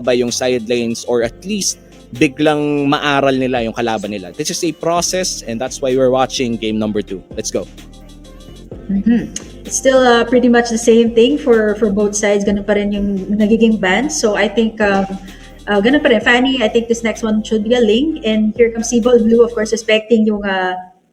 ba yung side lanes or at least biglang maaral nila yung kalaban nila. This is a process and that's why we're watching game number 2. Let's go. It's still pretty much the same thing for both sides. Ganun pa rin yung nagiging ban. So I think ganun pa rin. Fanny, I think this next one should be a Ling. And here comes Sibol Blue, of course, respecting yung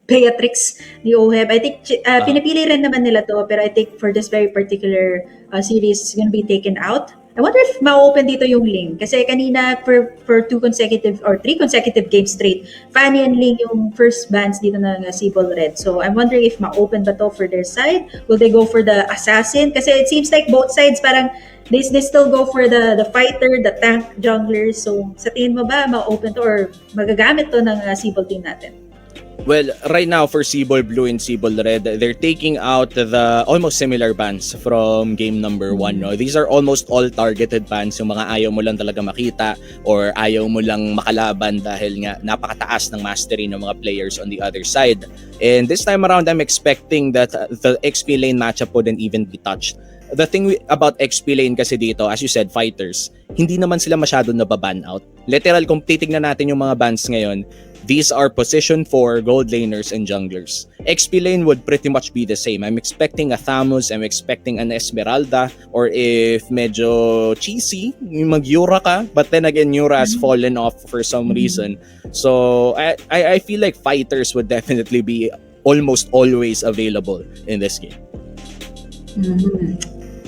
Beatrix ni Oheb. I think pinipili rin naman nila to, pero I think for this very particular series, it's gonna be taken out. I wonder if ma-open dito yung Ling. Kasi kanina for 3 consecutive games straight, Fanny and Ling yung first bans dito ng Sibol Red. So I'm wondering if ma-open ba to for their side? Will they go for the assassin? Kasi it seems like both sides parang they still go for the fighter, the tank, jungler. So sa tingin mo ba ma-open to or magagamit to ng Sibol team natin? Well, right now for Sibol Blue and Sibol Red, they're taking out the almost similar bans from game number 1. No? These are almost all targeted bans, yung mga ayaw mo lang talaga makita or ayaw mo lang makalaban dahil nga napakataas ng mastery ng mga players on the other side. And this time around, I'm expecting that the XP lane matchup wouldn't even be touched. The thing about XP lane kasi dito, as you said, fighters, hindi naman sila masyado nababan out. Literal, kung titignan natin yung mga bans ngayon, these are position 4 gold laners and junglers. XP lane would pretty much be the same. I'm expecting a Thamus, I'm expecting an Esmeralda, or if medyo cheesy, mag-Yura ka, but then again, Yura has fallen off for some reason. So I feel like fighters would definitely be almost always available in this game.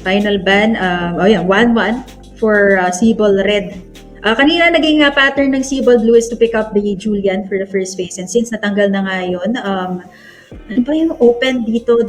Final ban, 1-1 for Sibol Red. Kanina naging pattern ng Sibol Blue is to pick up the Julian for the first phase, and since natanggal na nga yun, ano ba yung open dito?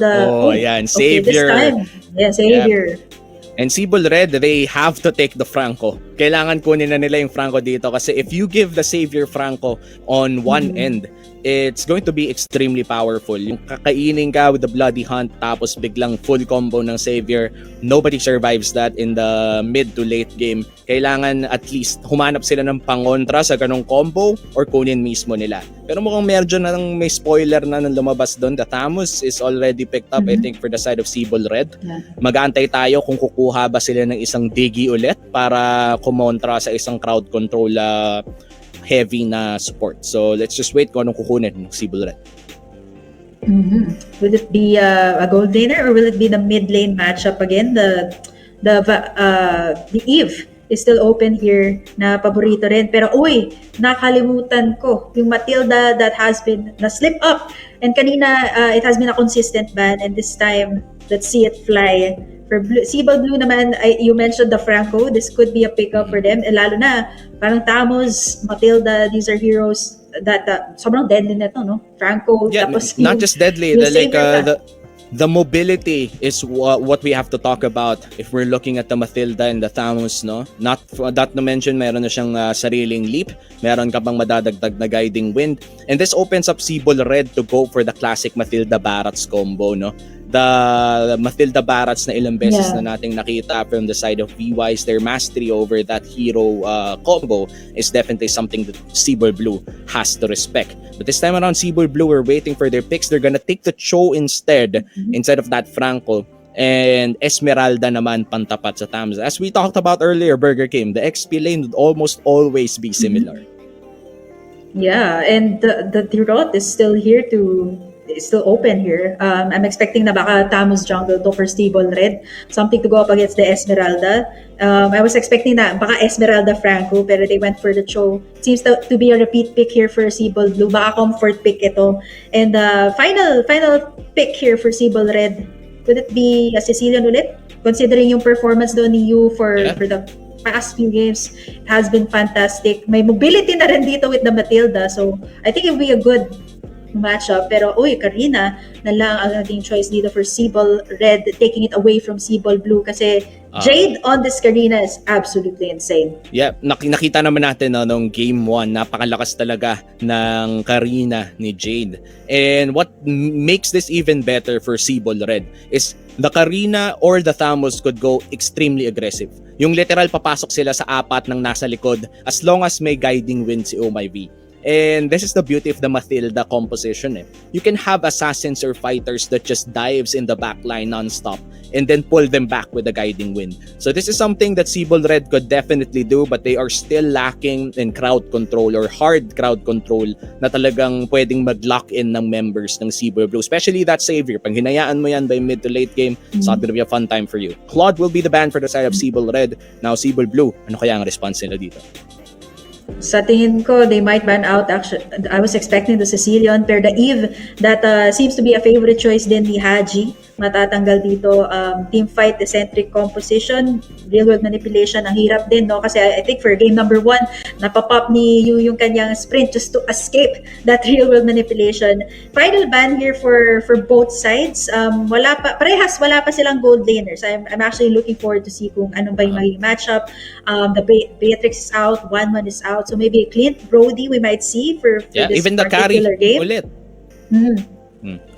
Yan, Savior. Okay, this time. Yeah, Savior. Yep. And Sibol Red, they have to take the Franco. Kailangan kunin na nila yung Franco dito kasi if you give the Savior Franco on one end, it's going to be extremely powerful. Yung kakainin ka with the Bloody Hunt tapos biglang full combo ng Savior, nobody survives that in the mid to late game. Kailangan at least humanap sila ng pangontra sa ganong combo or kunin mismo nila. Pero mukhang medyo na may spoiler na nang lumabas doon. The Thamus is already picked up, I think, for the side of Sibol Red. Yeah. Mag-aantay tayo kung kukuha ba sila ng isang Digi ulit para kumontra sa isang crowd control heavy na support. So let's just wait kung anong kukunin ng Sibol Red. Will it be a gold laner or will it be the mid lane matchup again? The Eve is still open here na paborito rin. Pero nakalimutan ko yung Matilda that has been na-slip up. And kanina, it has been a consistent ban. And this time, let's see it fly. For Sibol Blue naman, you mentioned the Franco. This could be a pickup for them. Lalo na, parang Tamos, Matilda, these are heroes that sobrang deadly na to, no? Franco. Yeah, tapos not just deadly. The mobility is what we have to talk about if we're looking at the Matilda and the Thamus, no? Not to mention, meron na siyang sariling leap. Meron ka pang madadagdag na guiding wind. And this opens up Sibol Red to go for the classic Matilda Barats combo, no? The Matilda Barats na ilang beses na nating nakita from the side of VYs, their mastery over that hero combo is definitely something that Sibol Blue has to respect. But this time around, Sibol Blue, we're waiting for their picks. They're gonna take the Cho instead of that Franco. And Esmeralda naman pantapat sa Tams. As we talked about earlier, Burger King, the XP lane would almost always be similar. Yeah, and the route is still here it's still open here. I'm expecting na baka Tamos jungle to for Sibol Red. Something to go up against the Esmeralda. I was expecting na baka Esmeralda Franco, pero they went for the Cho. Seems to be a repeat pick here for Sibol Blue. Baka comfort pick ito. And final pick here for Sibol Red. Could it be a Sicilian ulit? Considering yung performance doon ni Yu for the past few games, it has been fantastic. May mobility na rin dito with the Matilda. So, I think it will be a good matchup. Pero Karina na lang ang ating choice dito for Sibol Red, taking it away from Sibol Blue kasi Jade on this Karina is absolutely insane. Yeah, nakita naman natin nung game 1, napakalakas talaga ng Karina ni Jade. And what makes this even better for Sibol Red is the Karina or the Thamus could go extremely aggressive. Yung literal papasok sila sa apat ng nasa likod as long as may guiding wind si Oh My V. And this is the beauty of the Matilda composition. You can have assassins or fighters that just dives in the backline nonstop and then pull them back with a guiding wind. So this is something that Sibol Red could definitely do, but they are still lacking in crowd control or hard crowd control na talagang pwedeng mag-lock in ng members ng Sibol Blue. Especially that Savior. Pag hinayaan mo yan by mid to late game, it's not gonna be a fun time for you. Claude will be the ban for the side of Sibol Red. Now Sibol Blue, ano kaya ang response nila dito? Sa tingin ko, they might ban out. Actually, I was expecting the Sicilian, pero the Eve, that seems to be a favorite choice din ni Haji. Matatanggal dito. Team fight, eccentric composition, real world manipulation, ang hirap din, no? Kasi I think for game number 1, napapop ni Yu yung kanyang sprint just to escape that real world manipulation. Final ban here for both sides. Wala pa silang gold laners. I'm actually looking forward to see kung anong ba yung magiging matchup. The Beatrix is out, 1-1 is out. So maybe Clint, Brody, we might see for this even the carry particular game. ulit.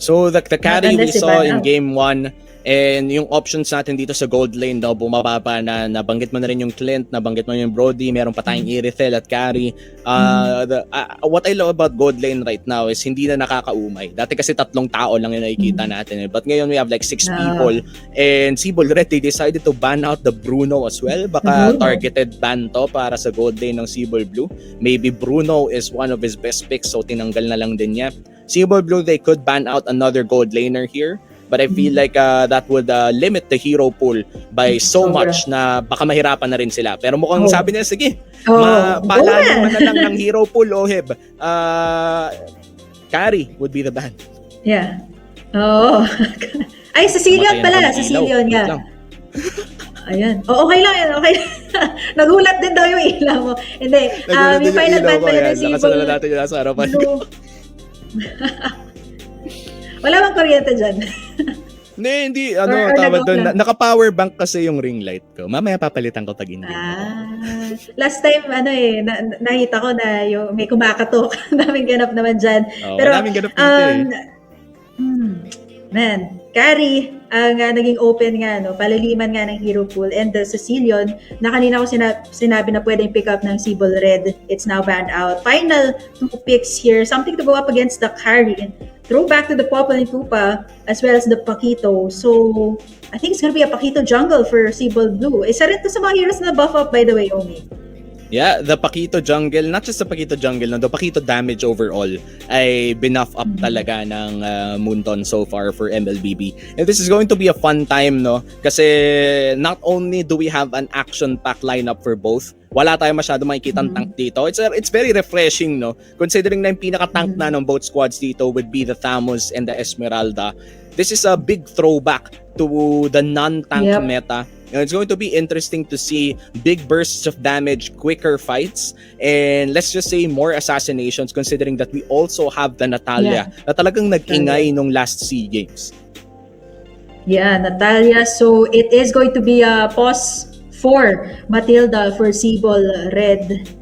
So the carry we saw in game 1, and yung options natin dito sa gold lane daw bumababa na. Nabanggit mo na rin yung Clint, nabanggit mo yung Brody, meron pa tayong Irithel at carry. What I love about gold lane right now is hindi na nakakaumay. Dati kasi 3 tao lang yung nakikita natin. But ngayon we have like 6 people. And Sibol Red, they decided to ban out the Bruno as well. Baka targeted ban to para sa gold lane ng Sibol Blue. Maybe Bruno is one of his best picks, so tinanggal na lang din niya. Sibol Blue, they could ban out another gold laner here. But I feel like that would limit the hero pool by so much na baka mahirapan na rin sila. Pero mukhang sabi niya, sige, paalala mo na lang ng hero pool, Oheb. Carry would be the ban. Yeah. Oh. Ay, Sicilian pala. Sicilian, yeah. Ayan. Okay lang yan. Okay. Nagulat din daw yung ilaw mo. Hindi. Yung final ban pala ng Sibol. Nakasalala natin yung nasa harapan ko. Wala bang kuryente dyan? Hindi. Tawag doon. Naka-power bank kasi yung ring light ko. Mamaya papalitan ko pag hindi. Last time, nakita ko na yung may kumakatok. Daming ganap naman dyan. Pero, daming ganap dito man, carry ang naging open nga, no? Palaliman nga ng hero pool. And the Sicilian, na kanina ko sinabi na pwedeng pick up ng Sibol Red. It's now banned out. Final 2 picks here. Something to go up against the carry. Throw back to the Popol and Koopa as well as the Paquito. So, I think it's gonna be a Paquito jungle for Sibol Blue. Isa rin to sa mga heroes na buff up, by the way, Omi. Yeah, the Paquito jungle, not just the Paquito jungle, the Paquito damage overall ay binuff up talaga ng Moonton so far for MLBB. And this is going to be a fun time, no? Kasi not only do we have an action-packed lineup for both, wala tayong masyado makikitang tank dito. It's very refreshing, no? Considering na yung pinaka-tank na ng both squads dito would be the Thamos and the Esmeralda. This is a big throwback to the non-tank meta. It's going to be interesting to see big bursts of damage, quicker fights, and let's just say more assassinations considering that we also have the Natalia na talagang nag-ingay nung last SEA Games. Yeah, Natalia. So it is going to be a pause for Matilda for Sibol Red.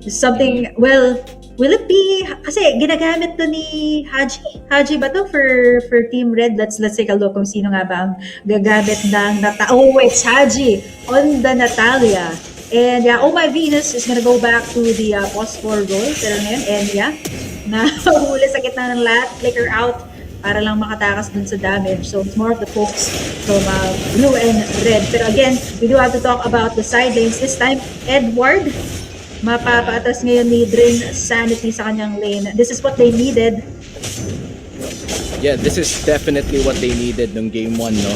Something, well, will it be, kasi ginagamit to ni Haji. Haji ba to for Team Red? Let's take a look kung sino nga ba ang gagamit ng it's Haji on the Natalia. And yeah, Oh My Venus is gonna go back to the phosphor role. Pero ngayon, and yeah, nahuli sa gitna ng lahat, flicker out para lang makatakas dun sa damage. So it's more of the focus from blue and red. Pero again, we do have to talk about the side lanes. This time, Edward, mapapaatas ngayon ni Drain Sanity sa kanyang lane. This is what they needed. Yeah, this is definitely what they needed nung game 1, no?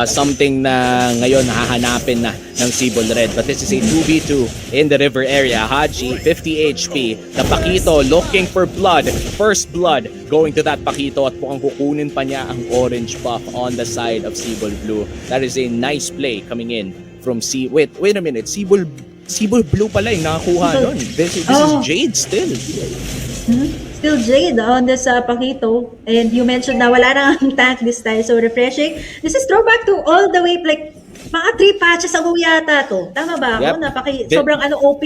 Something na ngayon hahanapin na ng Sibol Red. But this is a 2v2 in the river area. Haji, 50 HP. The Paquito looking for blood. First blood going to that Paquito at mukhang kukunin pa niya ang orange buff on the side of Sibol Blue. That is a nice play coming in from Wait a minute. Sibol Blue pala yung nakakuha nun. This is Jade still. Still Jade on this Paquito. And you mentioned na wala na ang tank this time. So refreshing. This is throwback to all the way like mga 3 patches ago yata to. Tama ba ako? Yep. Sobrang OP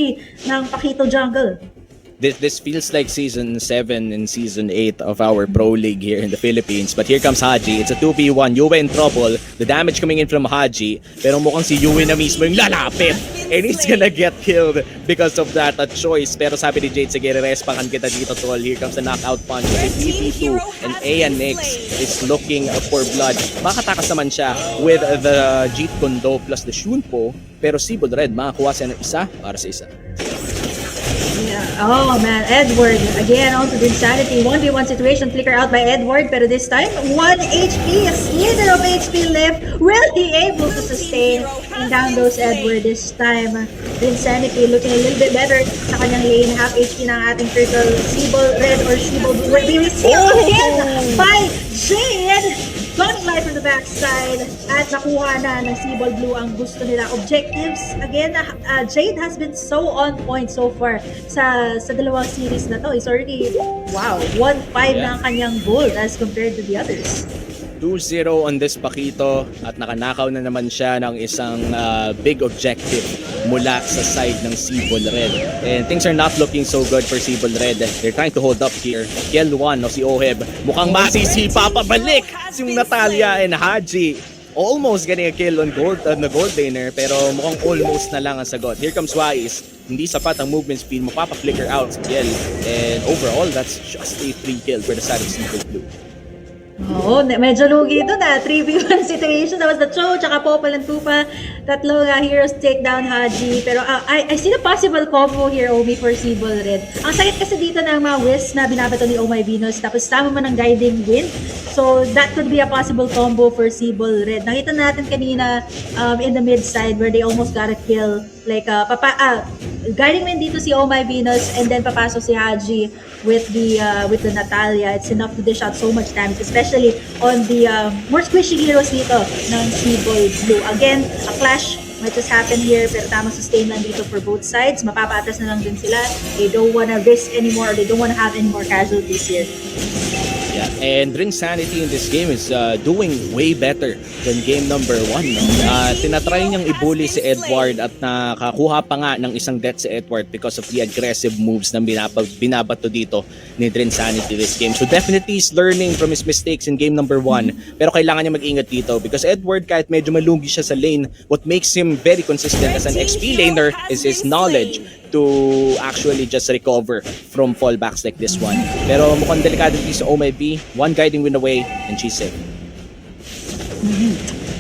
ng Paquito jungle. This feels like season 7 and season 8 of our pro league here in the Philippines. But here comes Haji. It's a 2v1. Yue in trouble. The damage coming in from Haji. Pero mukhang si Yue na mismo yung lalapit. And he's gonna get killed because of that choice. Pero sabi ni Jade, sige, respakan kita dito, tol. Here comes the knockout punch. With PP2 and ANX is looking for blood. Makatakas naman siya with the Jeet Kondo plus the Shunpo. Pero Sibol Red, makakuha siya ng isa para sa isa. Yeah. Oh man, Edward again onto the insanity 1v1 situation, flicker out by Edward, pero this time 1 HP, a slither of HP left. Will he able to sustain? And down goes Edward this time. The insanity looking a little bit better sa kanyang lane. Half HP ng ating turtle. Sibol Red or Sibol Blue will be received again by Jade. Gunning light from the backside at nakuha na ng Sibol Blue ang gusto nila. Objectives, again, Jade has been so on point so far sa dalawang series na to. It's already, wow, 1-5 na ang kanyang gold as compared to the others. 2-0 on this Pakito at nakanakaw na naman siya ng isang big objective mula sa side ng Sibol Red. And things are not looking so good for Sibol Red. They're trying to hold up here. Kill 1 o si Oheb. Mukhang masisipa pabalik yung Natalia and Haji. Almost getting a kill on the gold laner, pero mukhang almost na lang ang sagot. Here comes Wise. Hindi sapat ang movement speed. Mapapa-flicker out si Kiel. And overall, that's just a free kill for the side of Sibol Blue. Oo, medyo lugi ito na 3v1 situation. That was the Cho, tsaka Popol and Tupa. Tatlo heroes take down Haji. Pero I see the possible combo here, Omi, for Sibol Red. Ang sakit kasi dito ng mga Wiz na binabato ni Oh My Venus. Tapos tama mo ng Guiding Wind. So that could be a possible combo for Sibol Red. Nakita natin kanina in the mid side where they almost got a kill. Like, Guiding Wind dito si Oh My Venus, and then papasok si Haji with the Natalia. It's enough to dish out so much damage, especially on the more squishy heroes dito ng Sibol Blue. Again, a clash might just happen here, pero tamang sustain lang dito for both sides. Mapapatras na lang din sila. They don't wanna risk anymore, or they don't wanna have any more casualties here. Yeah, and Ring Sanity in this game is doing way better than game number 1. No? Tinatry niyang ibully si Edward at nakakuha pa nga ng isang death si Edward because of the aggressive moves na binabato dito ni Ring Sanity this game. So definitely he's learning from his mistakes in game number 1. Pero kailangan niya mag-ingat dito because Edward, kahit medyo malugi siya sa lane, what makes him very consistent as an XP laner is his knowledge to actually just recover from fallbacks like this one. Pero mukhang delikado dito sa Oh My V. One Guiding Wind away and she's safe.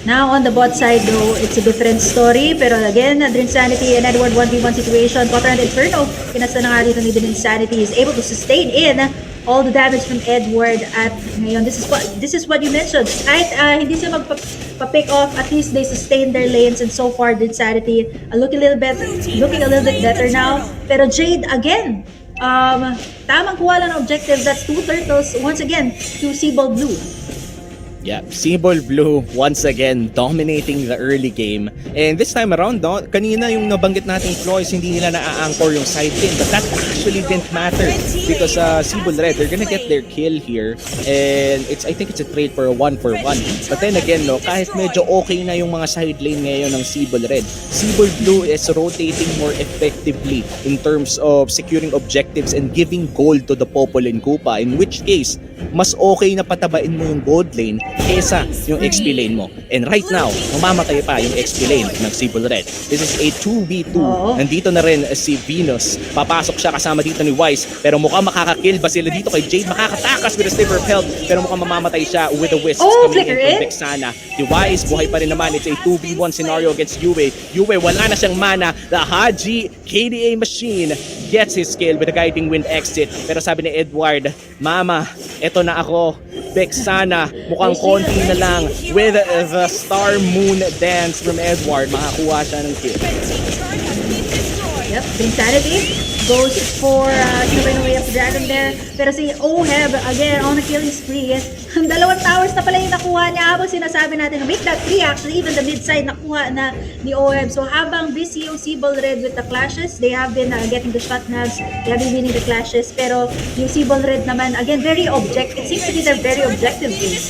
Now on the bot side though, it's a different story. Pero again, Dream Sanity and Edward 1v1 situation. Cotton and Inferno, pinasa na nga dito ni Dream Sanity, is able to sustain in all the damage from Edward. At ngayon, this is what you mentioned. Kahit hindi sila magpa-pick off, at least they sustain their lanes. And so far, Dream Sanity looking a little bit better now. Pero Jade again, tamang kuha lang ng objectives. That's 2 turtles once again to Sibol Blue. Yeah, Sibol Blue once again dominating the early game. And this time around, no, kanina yung nabanggit nating flaws, hindi nila na-anchor yung side lane. But that actually didn't matter because Sibol Red, they're gonna get their kill here. And I think it's a trade for a 1-for-1. But then again, no, kahit medyo okay na yung mga side lane ngayon ng Sibol Red, Sibol Blue is rotating more effectively in terms of securing objectives and giving gold to the Popol and Koopa. In which case, mas okay na patabain mo yung gold lane kesa yung XP lane mo. And right now, mamamatay pa yung XP lane ng Sibol Red. This is a 2v2. Nandito na rin si Venus. Papasok siya kasama dito ni Wise. Pero mukhang makakakill ba sila dito kay Jade? Makakatakas with a sliver of health. Pero mukhang mamamatay siya with a wisp coming in from Vexana. Si Wise, buhay pa rin naman. It's a 2v1 scenario against Yue. Yue, wala na siyang mana. The Haji KDA machine gets his kill with a Guiding Wind exit. Pero sabi ni Edward, Mama, eto na ako. Vexana, mukhang konti na lang with the Star Moon Dance from Edward. Makakuha siya ng kill. Yep, Insanity goes for giving away of Dragon there. Pero si Oheb, again, on a killing spree. Dalawang towers na pala yung nakuha niya habang sinasabi natin. Make that 3 actually, even the mid-side nakuha na ni Oheb. So habang busy yung Sibol Red with the clashes, they have been getting the shot nabs, they have been winning the clashes. Pero yung Sibol Red naman, again, very objective. It seems to be their very objective game.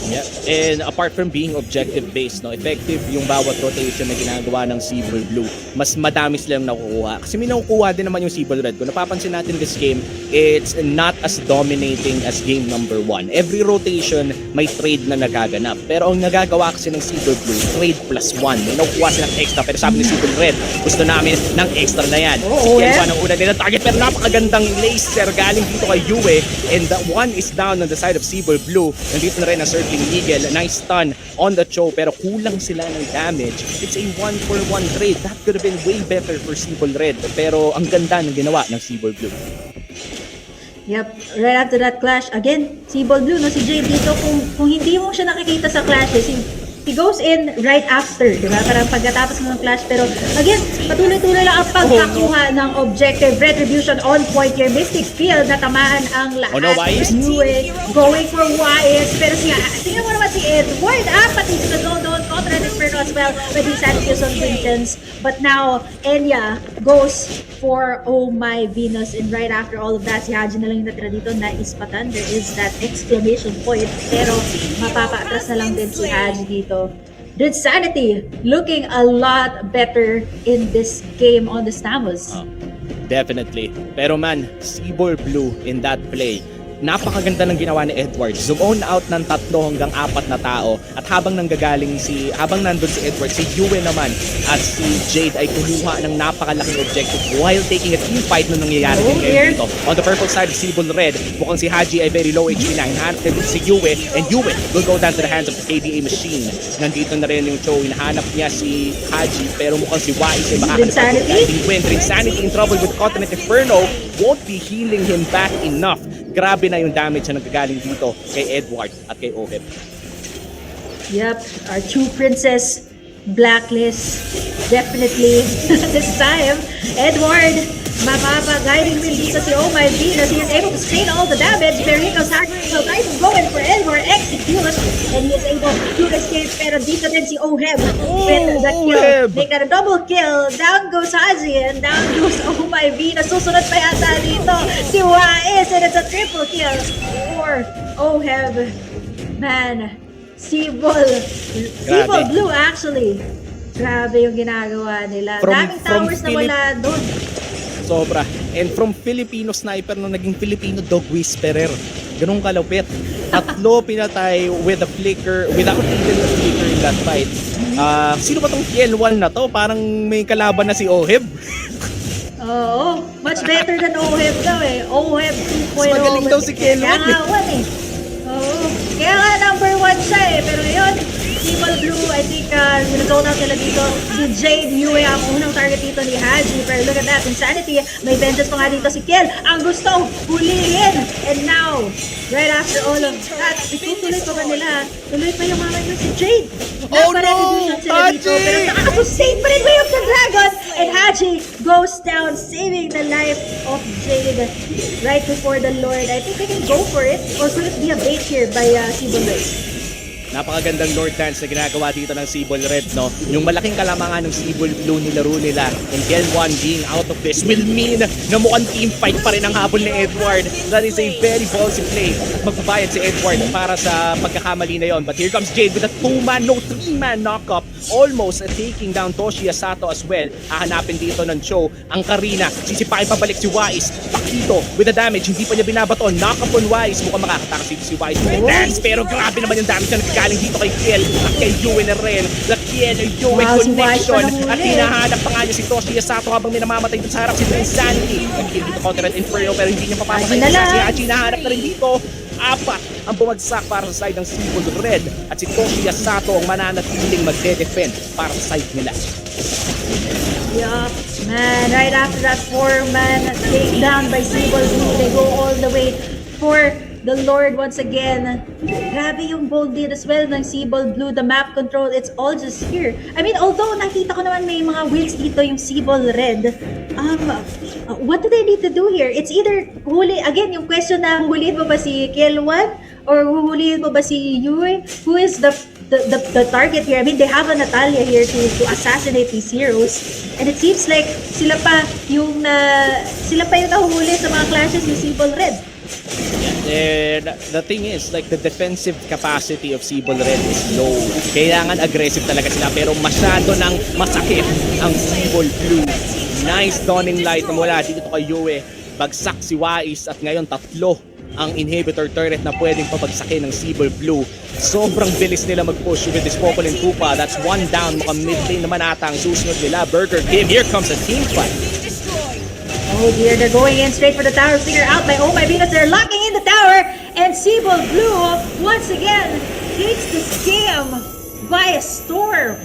Yeah. And apart from being objective-based, no, effective yung bawat rotation na ginagawa ng Sibol Blue. Mas madami silang nakukuha. Kasi may nakukuha din naman yung Sibol Red. Kung napapansin natin this game, it's not as dominating as game number 1. Every rotation, may trade na nagaganap. Pero ang nagagawa kasi ng Sibol Blue, trade +1. May nakukuha silang extra. Pero sabi ni Sibol Red, gusto namin ng extra na yan. Si Kelwan ang una nila target. Pero napakagandang laser galing dito kay Yue. And that one is down on the side of Sibol Blue. Nandito na rin ang Circling Eagle. Nice stun on the Cho. Pero kulang sila ng damage. It's a 1-for-1 trade. That could have been way better for Sibol Red. Pero ang ganda ng ginawa ng Sibol Blue. Yep, right after that clash, again, Sibol Blue, no, si Jay dito, kung hindi mo siya nakikita sa clashes, he goes in right after, di ba? Parang pagkatapos ng clash, pero again, patuloy-tuloy lang ang pagkakuha ng objective. Retribution on point here. Mystic Field, natamaan ang lahat. Oh no, Wise? Yue going for Wise, pero tingnan mo naman si Edward, pati sa zone contra Inferno as well, with his Santios on Vincents. But now, Enya goes for Oh My Venus, and right after all of that, si Haji na lang yung natira dito na ispatan. There is that exclamation point, pero mapapaatras na lang din si Haji dito. Did Sanity looking a lot better in this game on the Stamos? Definitely. Pero man, Sibol Blue in that play, napakaganda ng ginawa ni Edward. Zoom out ng 3 hanggang 4 na tao, at habang nandun si Edward, si Yue naman at si Jade ay kumuha ng napakalaking objective while taking a team fight na nangyayari din ngayon dito. On the purple side of Sibol Red, mukhang si Haji ay very low HP na. Hinahanap din si Yue, and Yue will go down to the hands of the KDA machine. Nandito na rin yung Cho, hinahanap niya si Haji, pero mukhang si Wise ay makakalimutan ng win. Insanity in trouble with Continent Inferno, won't be healing him back enough. Grabe na yung damage na nagagaling dito kay Edward at kay Oheb. Yep, our true princess blacklist. Definitely this time, Edward mapapa-guiding wheel dito si Oh My Venus. He is able to sustain all the damage. Perico's Sacrifice is going for Edward, execute, and he is able to escape. Pero dito din si Oheb with the kill. Make that a double kill. Down goes Haji and down goes Oh My Venus. Susunod pa yata dito si Wais, and it's a triple kill for Oheb. Man, Sibol Blue actually. Grabe yung ginagawa nila. Daming towers na wala doon. Sobra. And from Filipino sniper na naging Filipino dog whisperer. Ganun kalupit. 3 pinatay with a flicker, without even a flicker in that fight. Sino ba tong TL1 na to? Parang may kalaban na si Oheb. Oo, much better than Oheb daw eh. Oheb 2.0. Mas magaling daw si TL1 eh. Oo. Kaya nga number 1 siya eh. Pero yun, Sibol Blue, I think nag-zone out nila dito. Si Jade Yue ang unang target dito ni Haji. Pero look at that, Insanity. May vengeance pa nga dito si Kel. Ang gustong hulihin. And now, right after all of that, itutuloy pa ba nila? Tuloy pa yung mga si Jade. Oh no! Haji! Pero nakaka-sustain pa rin Way of the Dragon. And Haji goes down, saving the life of Jade right before the Lord. I think they can go for it. Or could it be a bait here by Sibol Red? Napakagandang Lord dance na ginagawa dito ng Sibol Red, no? Yung malaking kalamangan ng Sibol Blue nilaro nila, and L1 being out of this will mean na mukhang team fight pa rin ang habol ni Edward. That is a very ballsy play. Magbabayad si Edward para sa pagkakamali na yon. But here comes Jade with a 2-man, no 3-man knockup. Almost taking down Toshiya Sato as well. Hahanapin dito ng Cho ang Karina. Sisipain pabalik si Wise. Pakito with the damage. Hindi pa niya binabato. Knockup on Wise. Mukhang makakatakas si Wise with the dance. Pero grabe naman yung damage na nagagaling dito kay Kiel at kay Yue na rin. The Kiel and Yue connection. At hinahanap pa nga niya si Toshiya Sato habang may namamatay dito sa harap si Insanity. Nag-kill dito Continent Inferno pero hindi niya papapatay. Si Haji nahanap na rin dito. 4 ang bumagsak para sa side ng Sibol Red at si Toshiya Sato ang mananatiling magde-defend para sa side nila. Yup, man, right after that 4-man takedown by Sibol Blue, they go all the way for the Lord once again. Grabe yung bold lead as well ng Sibol Blue. The map control, it's all just here. I mean, although nakita ko naman may mga wheels dito yung Sibol Red, what do they need to do here? It's either huli, again, yung question na hulihin mo ba si Kielwan or hulihin mo ba si Yue? Who is the target here? I mean, they have a Natalia here to assassinate these heroes. And it seems like sila pa yung nahuhuli sa mga clashes ni Sibol Red. And the thing is, like, the defensive capacity of Sibol Red is low. Kailangan aggressive talaga sila, pero masyado nang masakit ang Sibol Blue. Nice dawning light na mula dito kay Yue. Bagsak si Wais at ngayon tatlo ang inhibitor turret na pwedeng pabagsakin ng Sibol Blue. Sobrang bilis nila mag-push with this Popol and Pupa. That's one down. Mukhang mid lane naman ata ang susunod nila. Burger King. Here comes a team fight. Oh dear, they're going in straight for the tower. Figure out by Oh My Venus. They're locking in the tower. And Sibol Blue once again takes this game by a storm.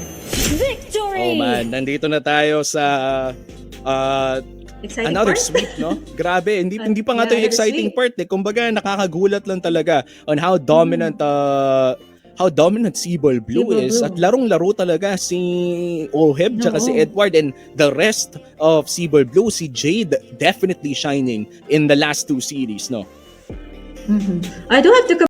Victory! Oh man, nandito na tayo sa Exciting another part? sweep, no? Grabe, hindi pa nga ito yung another exciting sweep. part eh. Kumbaga, nakakagulat lang talaga on how dominant Sibol Blue Sibol is. Blue. At larong-laro talaga si Oheb tsaka si Oo. Edward and the rest of Sibol Blue. Si Jade definitely shining in the last two series, no? I do have to